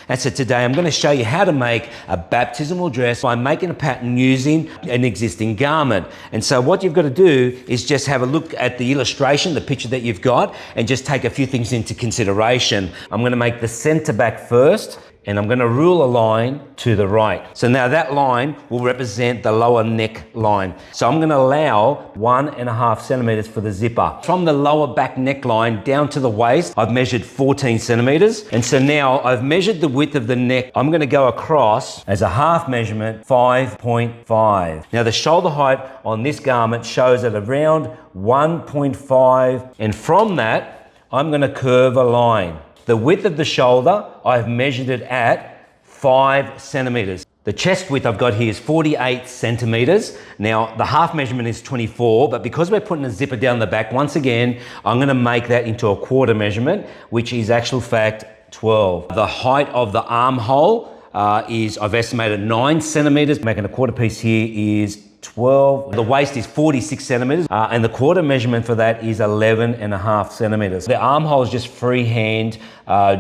And so today I'm going to show you how to make a baptismal dress by making a pattern using an existing garment. And so what you've got to do is just have a look at the illustration, the picture that you've got, and just take a few things into consideration. I'm going to make the center back first, and I'm going to rule a line to the right. So now that line will represent the lower neck line. So I'm going to allow 1.5 centimeters for the zipper. From the lower back neckline down to the waist, I've measured 14 centimeters. And so now I've measured the width of the neck. I'm going to go across as a half measurement, 5.5. Now the shoulder height on this garment shows at around 1.5. And from that, I'm going to curve a line. The width of the shoulder, I've measured it at 5 centimeters. The chest width I've got here is 48 centimeters. Now, the half measurement is 24, but because we're putting a zipper down the back, once again, I'm gonna make that into a quarter measurement, which is actual fact 12. The height of the armhole is, I've estimated 9 centimeters. Making a quarter piece here is 12. The waist is 46 centimeters, and the quarter measurement for that is 11.5 centimeters. The armhole is just freehand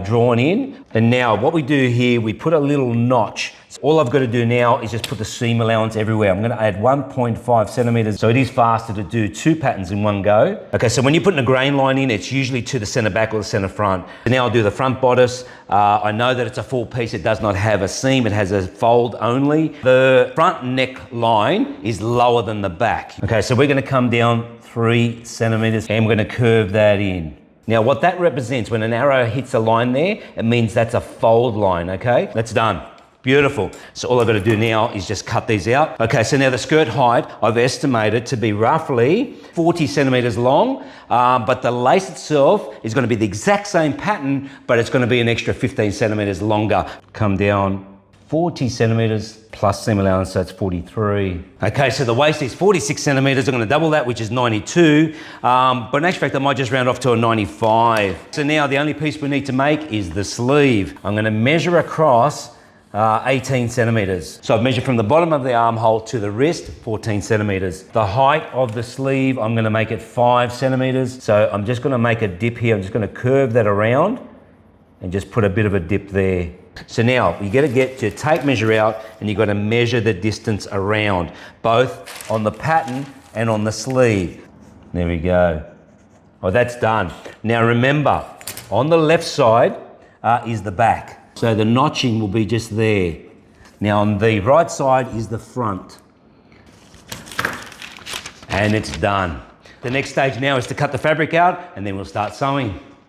drawn in. And now what we do here, we put a little notch. So all I've got to do now is just put the seam allowance everywhere. I'm going to add 1.5 centimeters. So it is faster to do 2 patterns in one go. Okay, so when you're putting a grain line in, it's usually to the center back or the center front. So now I'll do the front bodice. I know that it's a full piece. It does not have a seam. It has a fold only. The front neck line is lower than the back. Okay, so we're going to come down 3 centimeters and we're going to curve that in. Now what that represents, when an arrow hits a line there, it means that's a fold line, okay? That's done. Beautiful. So all I've got to do now is just cut these out. Okay, so now the skirt height I've estimated to be roughly 40 centimeters long, but the lace itself is going to be the exact same pattern, but it's going to be an extra 15 centimeters longer. Come down 40 centimeters plus seam allowance, so it's 43. Okay, so the waist is 46 centimeters. I'm going to double that, which is 92. But in actual fact, I might just round off to a 95. So now the only piece we need to make is the sleeve. I'm going to measure across 18 centimeters. So I've measured from the bottom of the armhole to the wrist, 14 centimeters. The height of the sleeve, I'm going to make it 5 centimeters. So I'm just going to make a dip here. I'm just going to curve that around and just put a bit of a dip there. So now you got to get your tape measure out and you've got to measure the distance around, both on the pattern and on the sleeve. There we go. Oh, that's done. Now remember, on the left side is the back. So the notching will be just there. Now on the right side is the front. And it's done. The next stage now is to cut the fabric out and then we'll start sewing.